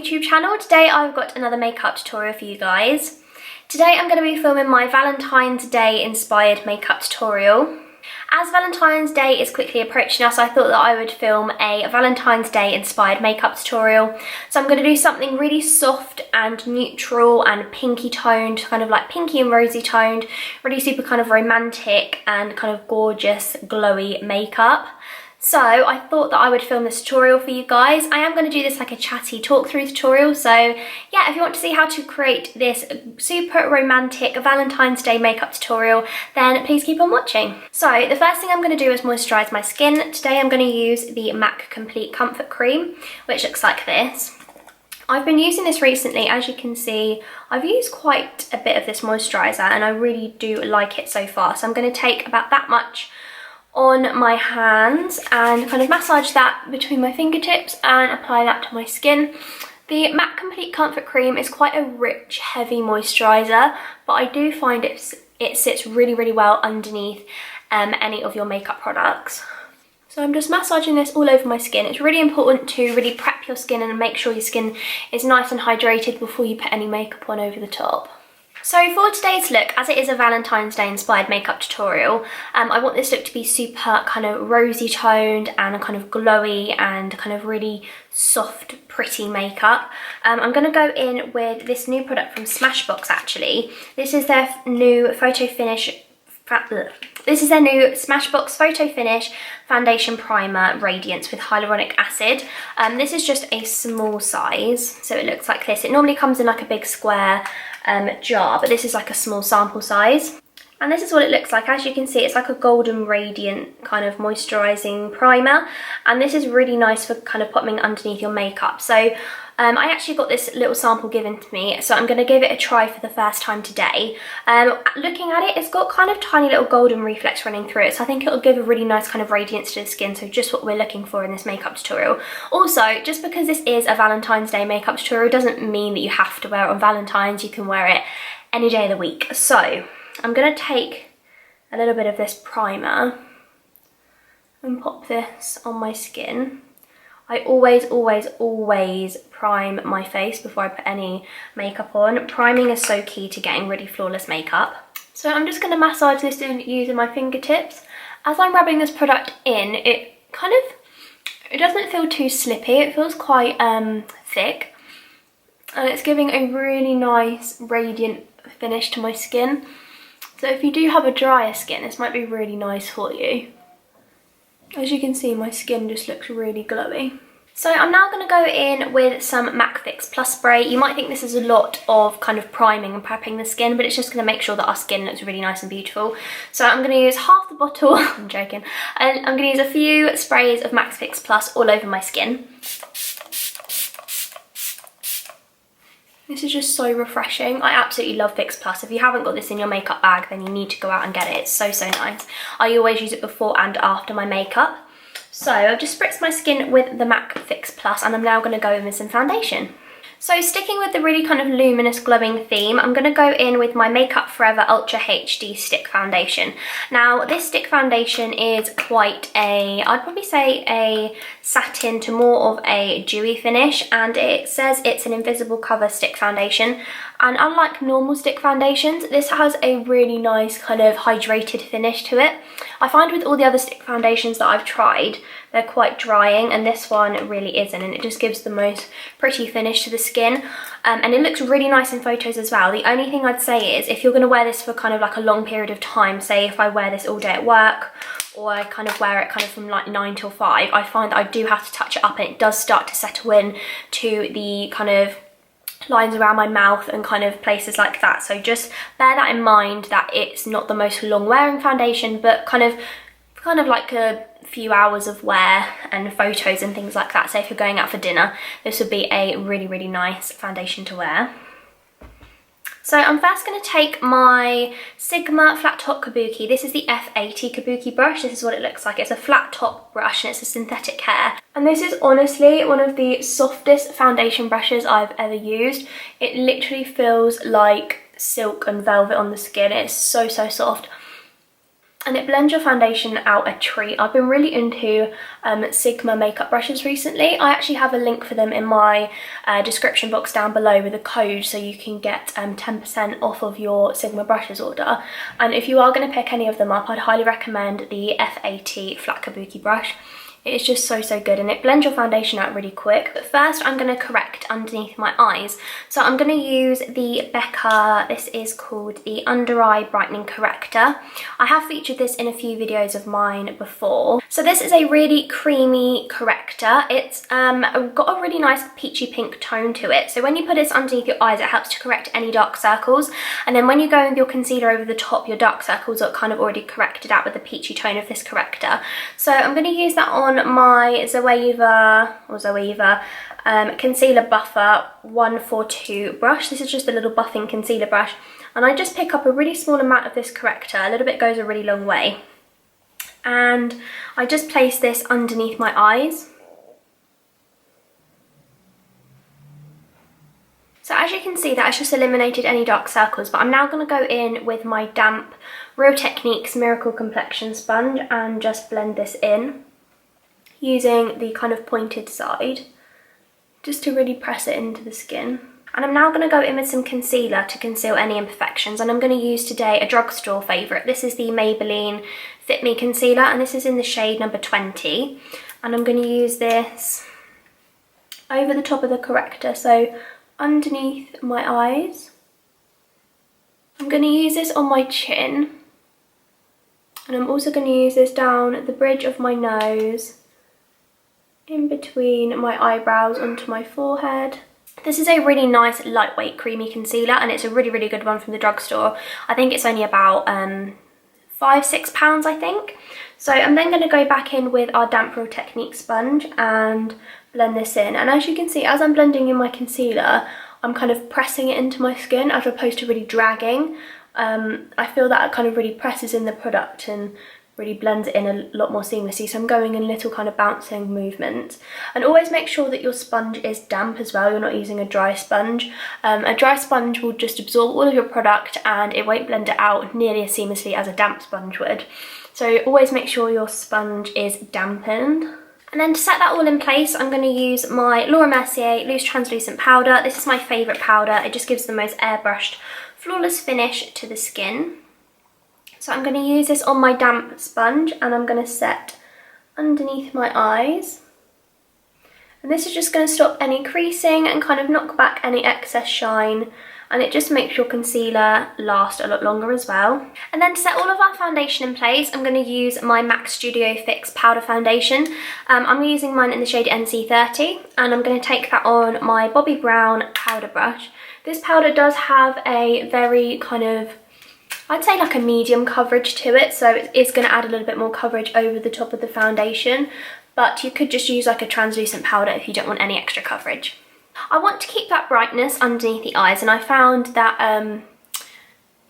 YouTube channel. Today I've got another makeup tutorial for you guys. Today I'm going to be filming my Valentine's Day inspired makeup tutorial. As Valentine's Day is quickly approaching us, I thought that I would film a Valentine's Day inspired makeup tutorial. So I'm going to do something really soft and neutral and pinky toned, kind of like pinky and rosy toned, really super kind of romantic and kind of gorgeous glowy makeup. So I thought that I would film this tutorial for you guys. I am going to do this like a chatty talk through tutorial, so yeah, if you want to see how to create this super romantic Valentine's Day makeup tutorial, then please keep on watching. So the first thing I'm going to do is moisturise my skin. Today I'm going to use the MAC Complete Comfort Cream, which looks like this. I've been using this recently. As you can see, I've used quite a bit of this moisturiser and I really do like it so far. So I'm going to take about that much on my hands and kind of massage that between my fingertips and apply that to my skin. The MAC Complete Comfort Cream is quite a rich, heavy moisturiser, but I do find it sits really, really well underneath any of your makeup products. So I'm just massaging this all over my skin. It's really important to really prep your skin and make sure your skin is nice and hydrated before you put any makeup on over the top. So for today's look, as it is a Valentine's Day inspired makeup tutorial, I want this look to be super kind of rosy toned and kind of glowy and kind of really soft, pretty makeup. I'm going to go in with this new product from Smashbox actually. This is their new Smashbox Photo Finish Foundation Primer Radiance with Hyaluronic Acid. This is just a small size, so it looks like this. It normally comes in like a big square jar, but this is like a small sample size. And this is what it looks like. As you can see, it's like a golden radiant kind of moisturising primer. And this is really nice for kind of putting underneath your makeup. So I actually got this little sample given to me, so I'm going to give it a try for the first time today. Looking at it, it's got kind of tiny little golden reflex running through it, so I think it'll give a really nice kind of radiance to the skin, so just what we're looking for in this makeup tutorial. Also, just because this is a Valentine's Day makeup tutorial doesn't mean that you have to wear it on Valentine's. You can wear it any day of the week. So I'm going to take a little bit of this primer and pop this on my skin. I always prime my face before I put any makeup on. Priming is so key to getting really flawless makeup. So I'm just going to massage this in using my fingertips. As I'm rubbing this product in, it doesn't feel too slippy. It feels quite thick. And it's giving a really nice radiant finish to my skin. So if you do have a drier skin, this might be really nice for you. As you can see, my skin just looks really glowy. So I'm now going to go in with some MAC Fix Plus Spray. You might think this is a lot of kind of priming and prepping the skin, but it's just going to make sure that our skin looks really nice and beautiful. So I'm going to use half the bottle, I'm joking, and I'm going to use a few sprays of MAC Fix Plus all over my skin. This is just so refreshing. I absolutely love Fix Plus. If you haven't got this in your makeup bag, then you need to go out and get it. It's so nice. I always use it before and after my makeup. So I've just spritzed my skin with the MAC Fix Plus and I'm now going to go in with some foundation. So sticking with the really kind of luminous glowing theme, I'm going to go in with my Makeup Forever Ultra HD Stick Foundation. Now this stick foundation is quite I'd probably say a satin to more of a dewy finish, and it says it's an invisible cover stick foundation. And unlike normal stick foundations, this has a really nice kind of hydrated finish to it. I find with all the other stick foundations that I've tried, they're quite drying, and this one really isn't, and it just gives the most pretty finish to the skin. And it looks really nice in photos as well. The only thing I'd say is if you're going to wear this for kind of like a long period of time, say if I wear this all day at work, or I kind of wear it kind of from like 9 till 5, I find that I do have to touch it up and it does start to settle in to the kind of lines around my mouth and kind of places like that. So just bear that in mind, that it's not the most long wearing foundation, but kind of like a few hours of wear and photos and things like that. So if you're going out for dinner, this would be a really nice foundation to wear. So I'm first going to take my Sigma Flat Top Kabuki. This is the F80 Kabuki brush. This is what it looks like. It's a flat top brush and it's a synthetic hair. And this is honestly one of the softest foundation brushes I've ever used. It literally feels like silk and velvet on the skin. It's so soft. and it blends your foundation out a treat. I've been really into Sigma makeup brushes recently. I actually have a link for them in my description box down below with a code, so you can get 10% off of your Sigma brushes order. And if you are going to pick any of them up, I'd highly recommend the F80 Flat Kabuki brush. It's just so good, and it blends your foundation out really quick. But first I'm going to correct underneath my eyes. So I'm going to use the Becca, this is called the Under Eye Brightening Corrector. I have featured this in a few videos of mine before. So this is a really creamy corrector. It's got a really nice peachy pink tone to it. So when you put this underneath your eyes, it helps to correct any dark circles. And then when you go with your concealer over the top, your dark circles are kind of already corrected out with the peachy tone of this corrector. So I'm going to use that on my Zoeva Concealer Buffer 142 brush. This is just a little buffing concealer brush, and I just pick up a really small amount of this corrector. A little bit goes a really long way, and I just place this underneath my eyes. So as you can see, that has just eliminated any dark circles, but I'm now going to go in with my damp Real Techniques Miracle Complexion Sponge and just blend this in, using the kind of pointed side, just to really press it into the skin. And I'm now going to go in with some concealer to conceal any imperfections, and I'm going to use today a drugstore favourite. This is the Maybelline Fit Me Concealer, and this is in the shade number 20. And I'm going to use this over the top of the corrector, so underneath my eyes. I'm going to use this on my chin, and I'm also going to use this down the bridge of my nose, in between my eyebrows onto my forehead. This is a really nice lightweight creamy concealer, and it's a really good one from the drugstore. I think it's only about £5–6 I think. So I'm then going to go back in with our damp Real Techniques sponge and blend this in. And as you can see, as I'm blending in my concealer, I'm kind of pressing it into my skin as opposed to really dragging. I feel that it kind of really presses in the product and really blends it in a lot more seamlessly. So I'm going in little kind of bouncing movements. And always make sure that your sponge is damp as well. You're not using a dry sponge. A dry sponge will just absorb all of your product and it won't blend it out nearly as seamlessly as a damp sponge would. So always make sure your sponge is dampened. And then to set that all in place, I'm going to use my Laura Mercier Loose Translucent Powder. This is my favourite powder. It just gives the most airbrushed, flawless finish to the skin. So I'm going to use this on my damp sponge, and I'm going to set underneath my eyes. And this is just going to stop any creasing and kind of knock back any excess shine, and it just makes your concealer last a lot longer as well. And then to set all of our foundation in place, I'm going to use my MAC Studio Fix Powder Foundation. I'm using mine in the shade NC30, and I'm going to take that on my Bobbi Brown powder brush. This powder does have a very kind of, I'd say like a medium coverage to it, so it is going to add a little bit more coverage over the top of the foundation, but you could just use like a translucent powder if you don't want any extra coverage. I want to keep that brightness underneath the eyes, and I found that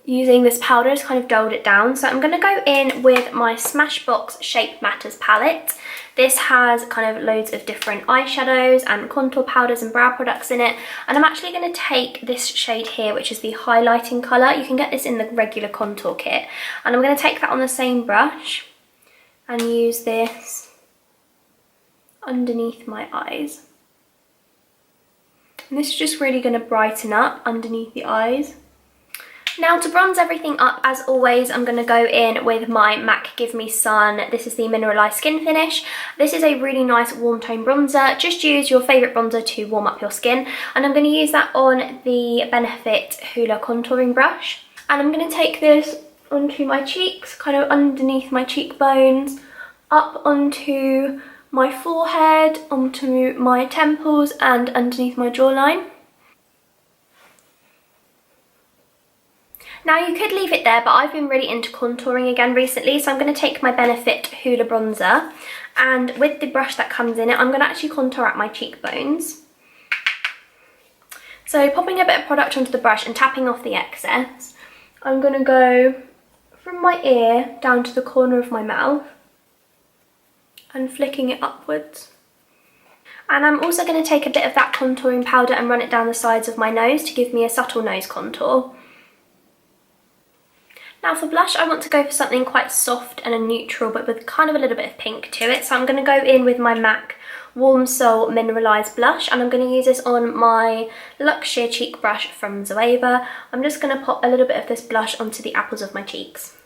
using this powder has kind of dulled it down, so I'm going to go in with my Smashbox Shape Matters palette. This has kind of loads of different eyeshadows and contour powders and brow products in it, and I'm actually going to take this shade here, which is the highlighting colour. You can get this in the regular contour kit, and I'm going to take that on the same brush and use this underneath my eyes. And this is just really going to brighten up underneath the eyes. Now to bronze everything up, as always, I'm going to go in with my MAC Give Me Sun. This is the Mineralized Skin Finish. This is a really nice warm tone bronzer. Just use your favourite bronzer to warm up your skin. And I'm going to use that on the Benefit Hoola contouring brush. And I'm going to take this onto my cheeks, kind of underneath my cheekbones, up onto my forehead, onto my temples and underneath my jawline. Now you could leave it there, but I've been really into contouring again recently, so I'm going to take my Benefit Hoola bronzer, and with the brush that comes in it, I'm going to actually contour out my cheekbones. So popping a bit of product onto the brush and tapping off the excess, I'm going to go from my ear down to the corner of my mouth and flicking it upwards. And I'm also going to take a bit of that contouring powder and run it down the sides of my nose to give me a subtle nose contour. Now for blush, I want to go for something quite soft and a neutral, but with kind of a little bit of pink to it. So I'm going to go in with my MAC Warm Soul Mineralized Blush, and I'm going to use this on my Luxe Sheer Cheek Brush from Zoeva. I'm just going to pop a little bit of this blush onto the apples of my cheeks.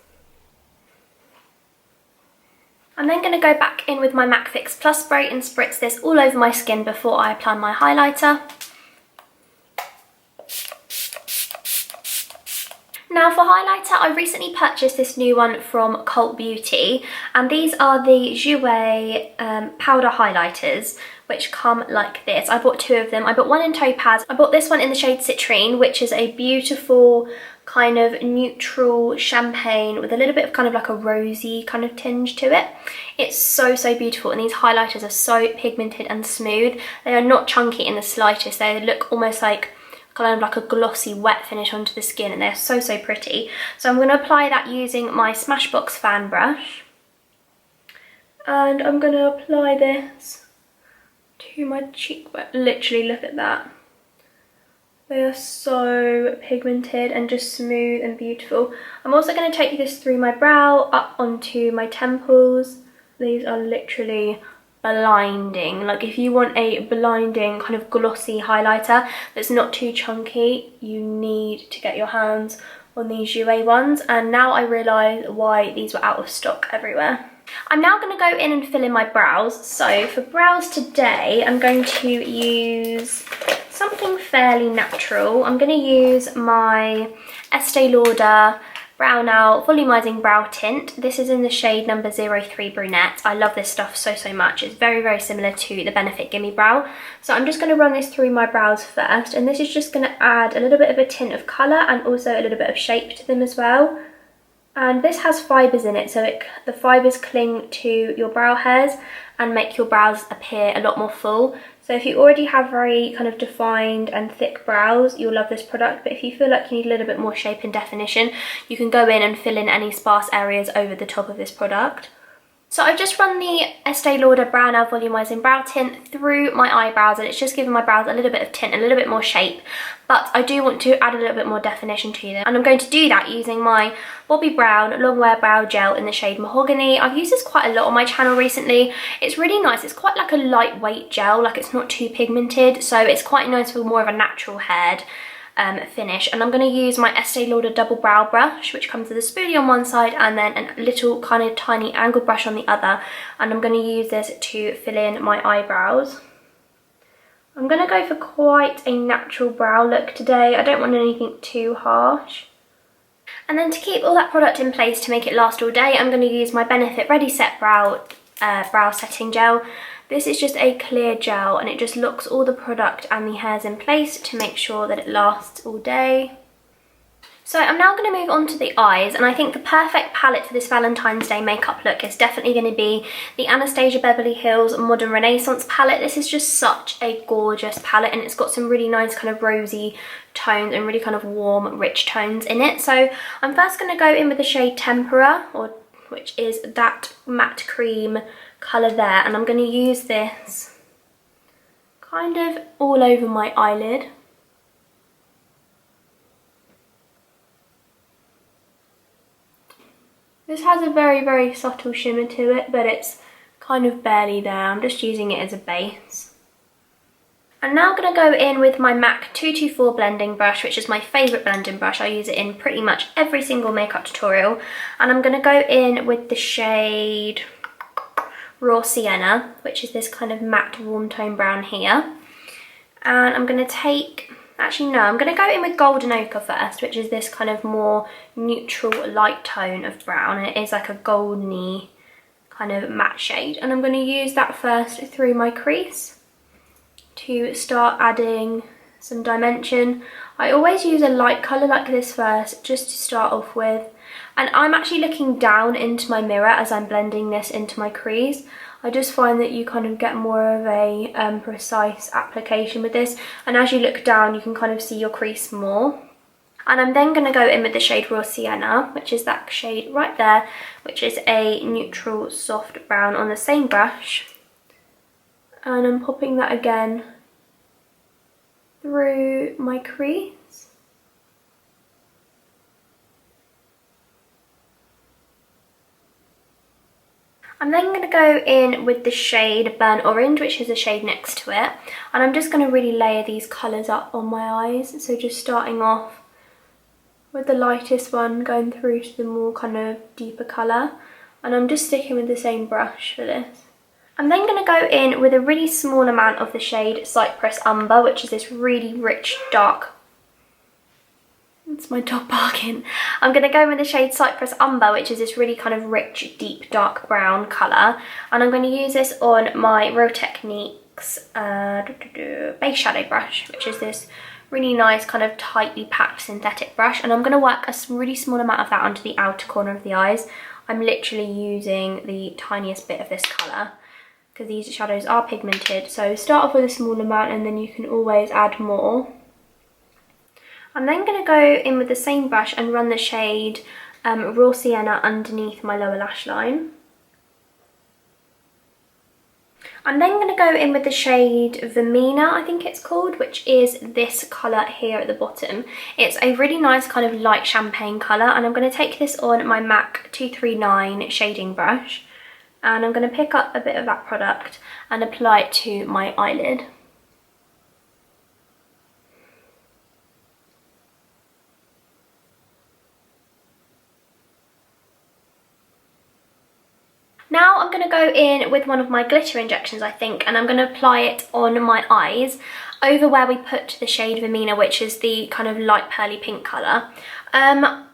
I'm then going to go back in with my MAC Fix Plus spray and spritz this all over my skin before I apply my highlighter. Now for highlighter, I recently purchased this new one from Cult Beauty, and these are the Jouer powder highlighters, which come like this. I bought 2 of them. I bought one in Topaz. I bought this one in the shade Citrine, which is a beautiful kind of neutral champagne with a little bit of kind of like a rosy kind of tinge to it. It's so beautiful, and these highlighters are so pigmented and smooth. They are not chunky in the slightest. They look almost like kind of like a glossy wet finish onto the skin, and they're so pretty. So I'm going to apply that using my Smashbox fan brush, and I'm going to apply this to my cheekbone. Literally, look at that. They are so pigmented and just smooth and beautiful. I'm also going to take this through my brow up onto my temples. These are literally blinding. Like, if you want a blinding kind of glossy highlighter that's not too chunky, you need to get your hands on these Jouer ones. And now I realise why these were out of stock everywhere. I'm now going to go in and fill in my brows. So for brows today, I'm going to use something fairly natural. I'm going to use my Estee Lauder Brow Now Volumizing Brow Tint. This is in the shade number 03 Brunette. I love this stuff so much. It's very similar to the Benefit Gimme Brow. So I'm just going to run this through my brows first, and this is just going to add a little bit of a tint of colour and also a little bit of shape to them as well. And this has fibres in it, so the fibres cling to your brow hairs and make your brows appear a lot more full. So if you already have very kind of defined and thick brows, you'll love this product. But if you feel like you need a little bit more shape and definition, you can go in and fill in any sparse areas over the top of this product. So I've just run the Estee Lauder Brow Now Volumizing Brow Tint through my eyebrows, and it's just giving my brows a little bit of tint, a little bit more shape. But I do want to add a little bit more definition to them, and I'm going to do that using my Bobbi Brown Longwear Brow Gel in the shade Mahogany. I've used this quite a lot on my channel recently. It's really nice. It's quite like a lightweight gel, like it's not too pigmented, so it's quite nice for more of a natural haired finish. And I'm going to use my Estee Lauder Double Brow Brush, which comes with a spoolie on one side and then a little kind of tiny angled brush on the other, and I'm going to use this to fill in my eyebrows. I'm going to go for quite a natural brow look today. I don't want anything too harsh. And then to keep all that product in place to make it last all day, I'm going to use my Benefit Ready Set Brow Setting Gel. This is just a clear gel, and it just locks all the product and the hairs in place to make sure that it lasts all day. So I'm now going to move on to the eyes, and I think the perfect palette for this Valentine's Day makeup look is definitely going to be the Anastasia Beverly Hills Modern Renaissance palette. This is just such a gorgeous palette, and it's got some really nice kind of rosy tones and really kind of warm, rich tones in it. So I'm first going to go in with the shade Tempera, which is that matte cream colour there, and I'm going to use this kind of all over my eyelid. This has a very subtle shimmer to it, but it's kind of barely there. I'm just using it as a base. I'm now going to go in with my MAC 224 blending brush, which is my favourite blending brush. I use it in pretty much every single makeup tutorial. And I'm going to go in with the shade Raw Sienna, which is this kind of matte warm tone brown here. And I'm going to take... Actually, no, I'm going to go in with Golden Ochre first, which is this kind of more neutral light tone of brown. It is like a goldeny kind of matte shade. And I'm going to use that first through my crease to start adding some dimension. I always use a light colour like this first, just to start off with. And I'm actually looking down into my mirror as I'm blending this into my crease. I just find that you kind of get more of a precise application with this, and as you look down you can kind of see your crease more. And I'm then going to go in with the shade Raw Sienna, which is that shade right there, which is a neutral soft brown on the same brush. And I'm popping that again through my crease. I'm then going to go in with the shade Burnt Orange, which is the shade next to it. And I'm just going to really layer these colours up on my eyes. So just starting off with the lightest one, going through to the more kind of deeper colour. And I'm just sticking with the same brush for this. I'm then going to go in with a really small amount of the shade Cypress Umber, which is this really rich, dark. It's my dog barking. I'm going to go in with the shade Cypress Umber, which is this really kind of rich, deep, dark brown colour. And I'm going to use this on my Real Techniques base shadow brush, which is this really nice kind of tightly packed synthetic brush. And I'm going to work a really small amount of that onto the outer corner of the eyes. I'm literally using the tiniest bit of this colour because these shadows are pigmented. So start off with a small amount and then you can always add more. I'm then going to go in with the same brush and run the shade Raw Sienna underneath my lower lash line. I'm then going to go in with the shade Vermina, I think it's called, which is this colour here at the bottom. It's a really nice kind of light champagne colour, and I'm going to take this on my MAC 239 shading brush. And I'm going to pick up a bit of that product and apply it to my eyelid. Now I'm going to go in with one of my glitter injections, I think, and I'm going to apply it on my eyes over where we put the shade Vermina, which is the kind of light pearly pink colour.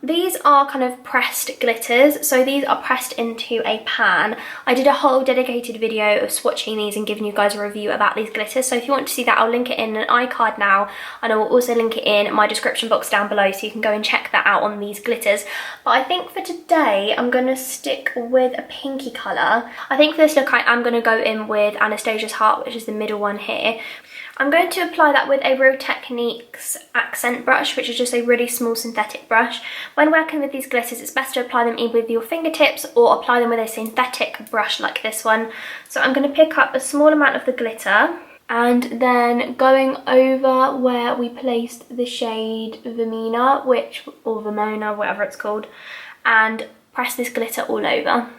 These are kind of pressed glitters, so these are pressed into a pan. I did a whole dedicated video of swatching these and giving you guys a review about these glitters, so if you want to see that, I'll link it in an iCard now, and I will also link it in my description box down below, so you can go and check that out on these glitters. But I think for today, I'm going to stick with a pinky colour. I think for this look, I am going to go in with Anastasia's Heart, which is the middle one here. I'm going to apply that with a Real Techniques accent brush, which is just a really small synthetic brush. When working with these glitters, it's best to apply them either with your fingertips or apply them with a synthetic brush like this one. So I'm going to pick up a small amount of the glitter and then going over where we placed the shade Vermina, or Vermona, whatever it's called, and press this glitter all over.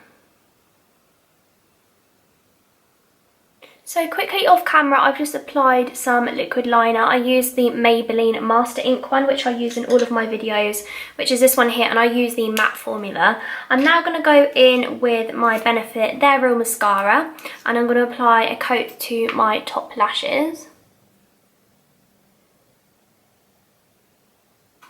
So quickly off camera, I've just applied some liquid liner. I used the Maybelline Master Ink one, which I use in all of my videos, which is this one here, and I use the matte formula. I'm now going to go in with my Benefit They're Real mascara, and I'm going to apply a coat to my top lashes.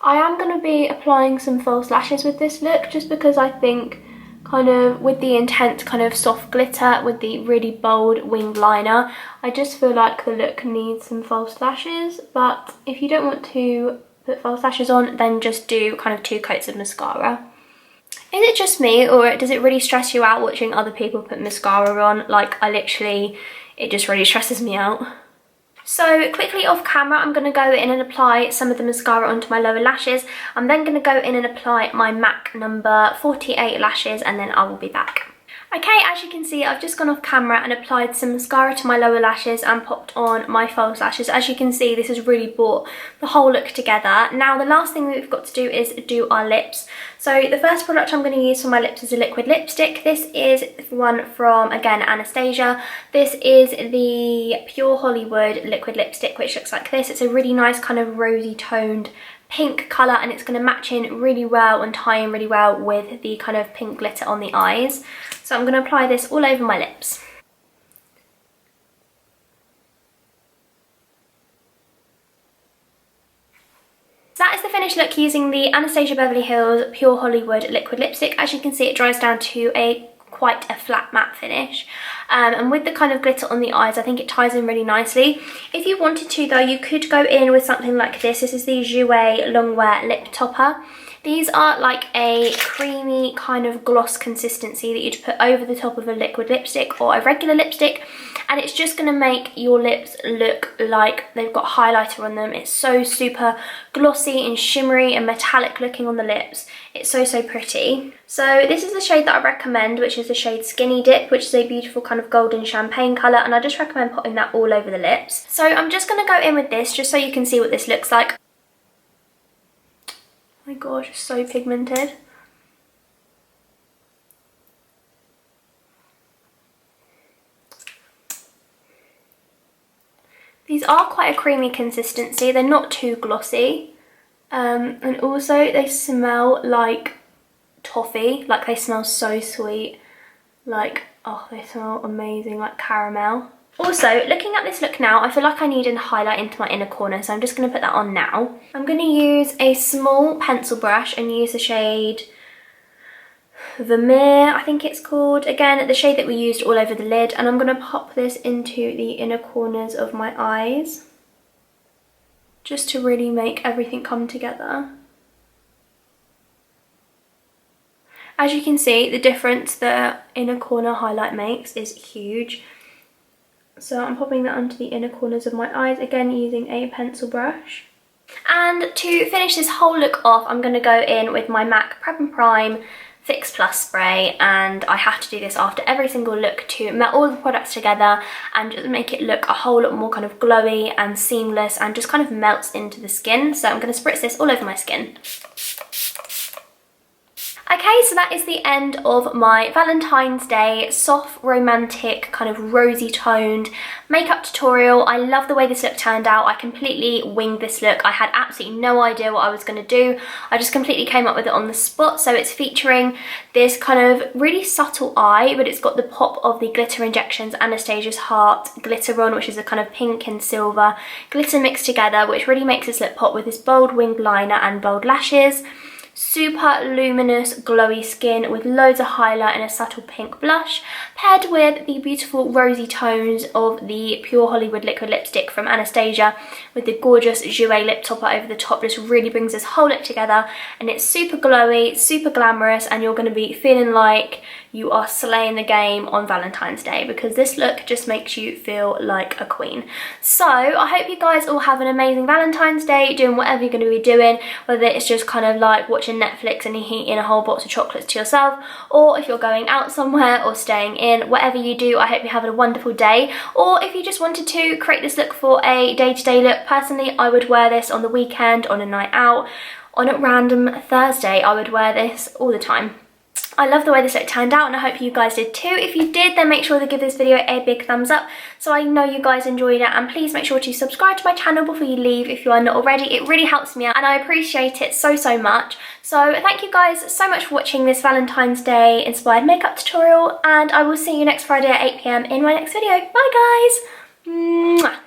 I am going to be applying some false lashes with this look, just because I think kind of with the intense kind of soft glitter with the really bold winged liner, I just feel like the look needs some false lashes. But if you don't want to put false lashes on, then just do kind of 2 coats of mascara. Is it just me, or does it really stress you out watching other people put mascara on? Like, it just really stresses me out. So quickly off camera, I'm going to go in and apply some of the mascara onto my lower lashes. I'm then going to go in and apply my MAC number 48 lashes, and then I will be back. Okay, as you can see, I've just gone off camera and applied some mascara to my lower lashes and popped on my false lashes. As you can see, this has really brought the whole look together. Now, the last thing we've got to do is do our lips. So the first product I'm going to use for my lips is a liquid lipstick. This is one from, again, Anastasia. This is the Pure Hollywood liquid lipstick, which looks like this. It's a really nice kind of rosy toned pink colour, and it's going to match in really well and tie in really well with the kind of pink glitter on the eyes. So I'm going to apply this all over my lips. So that is the finished look using the Anastasia Beverly Hills Pure Hollywood liquid lipstick. As you can see, it dries down to quite a flat matte finish, and with the kind of glitter on the eyes, I think it ties in really nicely. If you wanted to though, you could go in with something like this. This is the Jouer Longwear Lip Topper. These are like a creamy kind of gloss consistency that you'd put over the top of a liquid lipstick or a regular lipstick, and it's just going to make your lips look like they've got highlighter on them. It's so super glossy and shimmery and metallic looking on the lips. It's so, so pretty. So this is the shade that I recommend, which is the shade Skinny Dip, which is a beautiful kind of golden champagne colour, and I just recommend putting that all over the lips. So I'm just going to go in with this just so you can see what this looks like. Oh my gosh, it's so pigmented. quite a creamy consistency. They're not too glossy. And also they smell like toffee, like they smell so sweet. Like, oh, they smell amazing, like caramel. Also, looking at this look now, I feel like I need a highlight into my inner corner, so I'm just going to put that on now. I'm going to use a small pencil brush and use the shade Vermeer, I think it's called. Again, the shade that we used all over the lid, and I'm going to pop this into the inner corners of my eyes, just to really make everything come together. As you can see, the difference the inner corner highlight makes is huge. So I'm popping that onto the inner corners of my eyes, again using a pencil brush. And to finish this whole look off, I'm going to go in with my MAC Prep and Prime Fix Plus spray, and I have to do this after every single look to melt all the products together and just make it look a whole lot more kind of glowy and seamless and just kind of melts into the skin. So I'm going to spritz this all over my skin. Okay, so that is the end of my Valentine's Day soft, romantic, kind of rosy toned makeup tutorial. I love the way this look turned out. I completely winged this look. I had absolutely no idea what I was going to do. I just completely came up with it on the spot. So it's featuring this kind of really subtle eye, but it's got the pop of the Glitter Injections Anastasia's Heart glitter on, which is a kind of pink and silver glitter mixed together, which really makes this look pop with this bold winged liner and bold lashes. Super luminous, glowy skin with loads of highlight and a subtle pink blush, paired with the beautiful rosy tones of the Pure Hollywood liquid lipstick from Anastasia with the gorgeous Jouer lip topper over the top. Just really brings this whole look together, and it's super glowy, super glamorous, and you're going to be feeling like you are slaying the game on Valentine's Day, because this look just makes you feel like a queen. So I hope you guys all have an amazing Valentine's Day, doing whatever you're going to be doing, whether it's just kind of like watching Netflix and eating a whole box of chocolates to yourself, or if you're going out somewhere or staying in. Whatever you do, I hope you're having a wonderful day. Or if you just wanted to create this look for a day-to-day look, personally I would wear this on the weekend, on a night out, on a random Thursday. I would wear this all the time. I love the way this look turned out, and I hope you guys did too. If you did, then make sure to give this video a big thumbs up so I know you guys enjoyed it, and please make sure to subscribe to my channel before you leave if you are not already. It really helps me out and I appreciate it so much. So thank you guys so much for watching this Valentine's Day inspired makeup tutorial, and I will see you next Friday at 8 PM in my next video. Bye guys! Mwah.